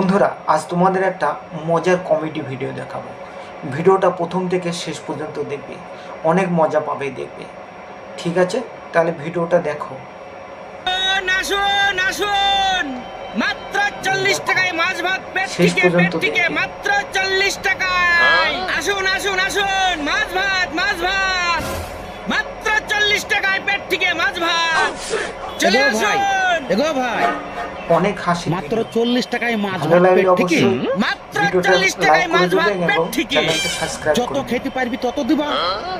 বন্ধুরা আজ তোমাদের একটা মজার কমেডি ভিডিও দেখাবো। ভিডিওটা প্রথম থেকে শেষ পর্যন্ত দেখবে, অনেক মজা পাবে দেখবে। ঠিক আছে, তাহলে ভিডিওটা দেখো। আসুন আসুন, মাত্র 40 টাকায় মাছ ভাত পেট থেকে মাত্র 40 টাকায়। আসুন আসুন আসুন, মাছ ভাত মাত্র 40 টাকায় পেট থেকে মাছ ভাত। চলে আসুন। এগো ভাই, অনেক হাসি মাত্র 40 টাকায় মাছ ভালো ভাত লাগলে পেট থেকে, অবশ্যই মাত্র ভিডিওটা 40 টাকায় লাইক করে মাছ ভাত দেবেন পেট এবং থেকে। চ্যানেলটা সাবস্ক্রাইব যত করে দেবেন। খেতে পারবি তত দিবা।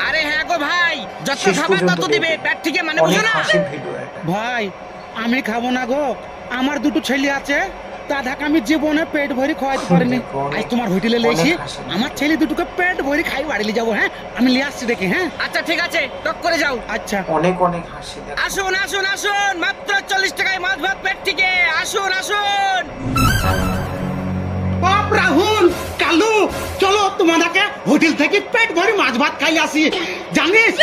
আরে হ্যাঁ গো ভাই, যত শেষ খাবে পর্যন্ত তত দিবে দেখবে। পেট থেকে, মানে অনেক বুঝো না? হাসি ভিডিও এটা। ভাই আমি খাবো না গো, আমার দুটো ছেলে আছে, তা ঢাকা আমি জীবনে পেট ভরি খাওয়াইতে পারিনি। দেখো, অনেক- আজ তোমার হোটেলে অনেক লেছি, হাসি। আমার ছেলে দুটোকে পেট ভরি খাই বাড়ি নিয়ে যাবো। হ্যাঁ, আমি নিয়ে আসছি দেখি। হ্যাঁ আচ্ছা ঠিক আছে, টক করে যাও। আচ্ছা, অনেক অনেক হাসি দেখো। আসুন আসুন আসুন, মাত্র 40 টাকায় মাছ ভাত পেট থেকে। আসুন আসুন। বাপ রাহুল, কালু, চলো তোমাদেরকে হোটেল থেকে পেট ভরি মাছ ভাত খাই আসি। জানিস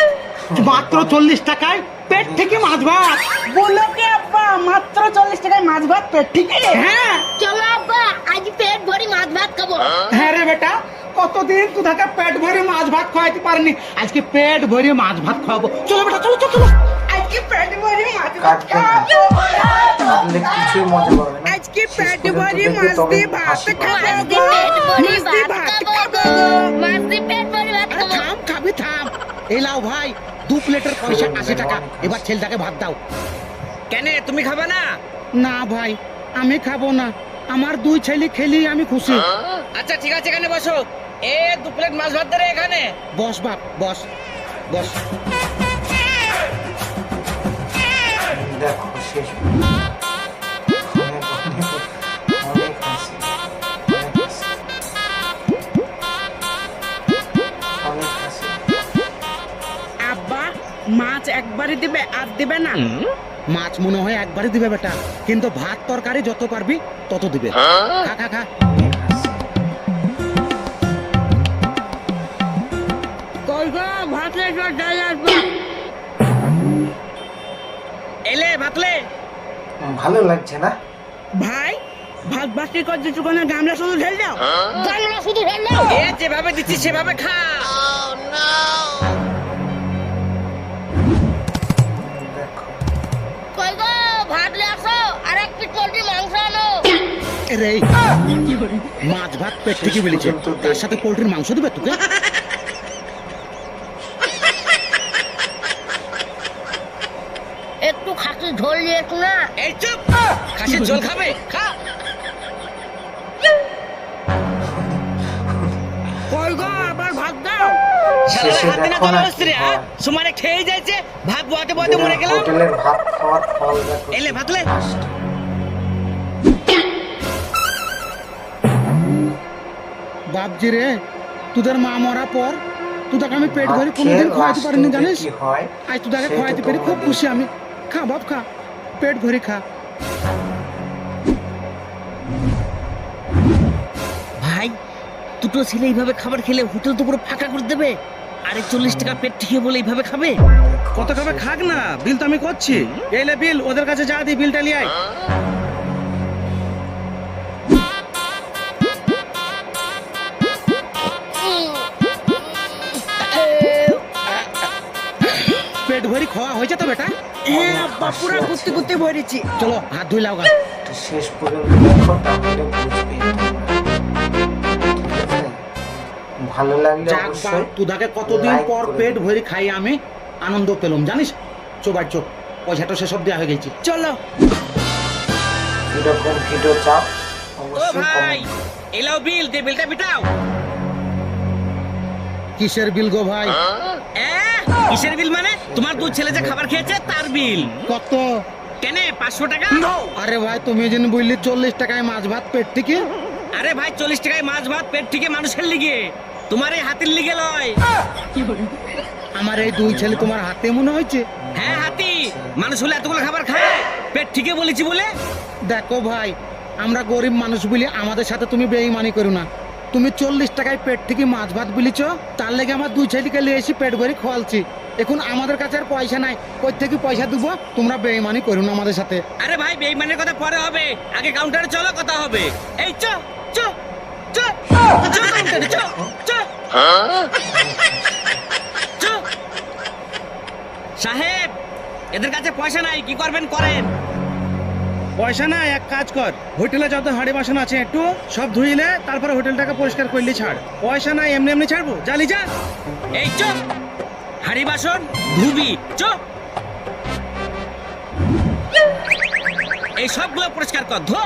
মাত্র 40 টাকায় পেট থেকে মাছ ভাত। বলো কি আব্বা, মাত্র 40 টাকায় মাছ ভাত পেট থেকে? হ্যাঁ চলো আব্বা, আজ পেট ভরি মাছ ভাত খাবো। হ্যাঁ রে বেটা, কতদিন তোদেরকে পেট ভরে মাছ ভাত খাওয়াইতে পারিনি, আজকে পেট ভরে মাছ ভাত খাওয়াবো। চলো বেটা, চলো চলো চলো। আজকে পেট ভরি মাছ ভাত কাটবে না, খাবো। কাটলে কিছুই মজা পাবে না। আজকে শেষ পেট পর্যন্ত ভরি দেখবে, মাছ তবে দিয়ে ভাত হাসি পাবে। মাছ খাবো। দিয়ে পেট ভরি মাছ দিয়ে ভাত ভাত খাবো। খাবো। মাছ দিয়ে পেট ভরি ভাত আরে খাবো। থাম, খাবি থাম। এই লাও ভাই, 2 প্লেটের পয়সা 80 টাকা। এবার ছেলেটাকে ভাত দাও। কেন তুমি খাবে না? না ভাই, আমি খাবো না, আমার 2 ছেলে খেলি আমি খুশি। আচ্ছা ঠিক আছে, এখানে বসো। 2 প্লেট মাছ ভাত ধরে এখানে। বস বাপ, বস বস। দেখো শেষ অনেক অনেক অনেক হাসি, অনেক হাসি, অনেক হাসি। আব্বা, মাছ একবারই দিবে আর দিবে না? মাছ মনে হয় একবারই দিবে বেটা, কিন্তু ভাত তরকারি যত পারবি তত দিবে। খা খা খা। অনেক হাসি। কই গো, ভাত লেগে ডাল আসবে। এলে ভাতলে। ভালো লাগছে না? ভাই, ভাত বাকি করতে চুকানে গামলা শুধু ঢেল দাও। গামলা শুধু ঢেলো। যেভাবে দিচ্ছি সেভাবে খা। দেখো কই গো, ভাত নিয়ে আসো, আর এক পিস পোল্ট্রি মাংস আনো। রে, মাছ ভাত পেট থেকে বেরিয়েছে, তার সাথে পোল্ট্রির মাংস দিবে তোকে? একটু খাসির ঝোল নিয়ে একটু না। এই চুপ, খাসির ঝোল খাবে? খা। কই গো, আবার ভাত দাও। শালার শেষে হাতে না দেখো চলে না আসছে রে, কি হ্যাঁ? হয়। সুমারে খেয়ে যাচ্ছে, ভাত বোয়াতে বোয়াতে মরে গেলাম। হোটেলের ভাত খাওয়ার ফল দেখো। এলে ভাতলে। লাস্ট। বাপজি রে, তোদের মা মরা পর তোদেরকে আমি পেট ভরে ভাত কোনোদিন খেয়ে খাওয়াইতে পারিনি, লাস্টে জানিস? কি হয় আজ তোদেরকে সেটা খাওয়াইতে পেরে তোমরা খুব খুশি দেখো। আমি। খা বাপ খা, পেট ভরে খা। ভাই, দুটো ছেলে এইভাবে খাবার খেলে হোটেল তো পুরো ফাঁকা করে দেবে। আরে 40 টাকা পেট থেকে বলে এইভাবে খাবে? কত খাবে খাক না, বিল তো আমি করছি। এলে বিল, ওদের কাছে যা দি, বিলটা নিয়ে আয়। পেট ভরি খাওয়া হয়েছে তো বেটা? হ্যাঁ আব্বা, পুরা কুত্তি কুত্তি ভরেছি। চলো হাত ধুই লাও গা। তো শেষ পর্যন্ত দেখো, তাহলে বুঝবে। ঠিক আছে? ভালো লাগলে যাক অবশ্যই বাপ, তোদাকে কতদিন like পর করে পেট দিও। ভরি খাই আমি আনন্দ পেলাম, জানিস? চোবার চোখ, পয়সাটা সেসব দেওয়া হয়ে গেছে। চলো। এরকম ভিডিও চাও ও অবশ্যই ভাই, কমেন্ট করো। এলাও বিল, দে বিলটা পিটাও। কিসের বিল গো ভাই? কিসের বিল মানে? তোমার 2 ছেলে যে খাবার খেয়েছে তার বিল। কত? কেন 500 টাকা? আরে ভাই, তুমি যেন বললি 40 টাকায় মাছ ভাত পেট থেকে। আরে ভাই, 40 টাকায় মাছ ভাত পেট থেকে মানুষের লিগে, তোমার এই হাতির লিগে লয়। আমার এই 2 ছেলে তোমার হাতে মনে হয়েছে? হ্যাঁ হাতি, মানুষ হলে এতগুলো খাবার খায়? পেট থেকে বলেছি বলে। দেখো ভাই, আমরা গরিব মানুষ বলি, আমাদের সাথে তুমি বেঈমানি করো না। তুমি 40 টাকায় পেট থেকে মাছ ভাত বলিছ, তার লেগে আমার 2 ছেলেকে নিয়ে এসে পেট ভরে খোয়ালছি। এখন আমাদের কাছে আর পয়সা নাই, কই থেকে পয়সা দেবো? তোমরা বেইমানি করো না আমাদের সাথে। আরে ভাই বেইমানের কথা পরে হবে, আগে কাউন্টারে চলো, কথা হবে। এই চ চ চ চ কাউন্টারে চ চ চ। সাহেব, এদের কাছে পয়সা নাই, কি করবেন করেন। পয়সা না, এক কাজ কর, হোটেলে যত হাড়ি বাসন আছে একটু সব ধুইলে তারপরে হোটেলটাকে পরিষ্কার করলে ছাড়। পয়সা নাই, এমনি এমনি ছাড়বো? জালি যা। এই চ, হাড়ি বাসন ধুবি, চ। এই সবগুলো পরিষ্কার কর, ধো।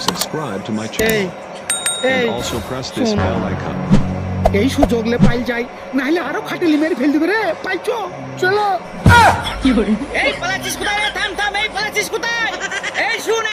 Subscribe to my এই channel এই and also press this শোন, bell icon. এই সুযোগলে পাইল যাই, নাহলে আরো খাটিলি মেরে ফেল দিবে রে। পাইছো, চলো। এই পালাচ্ছিস কোথায় রে? থাম থাম, এই পালাচ্ছিস কোথায়?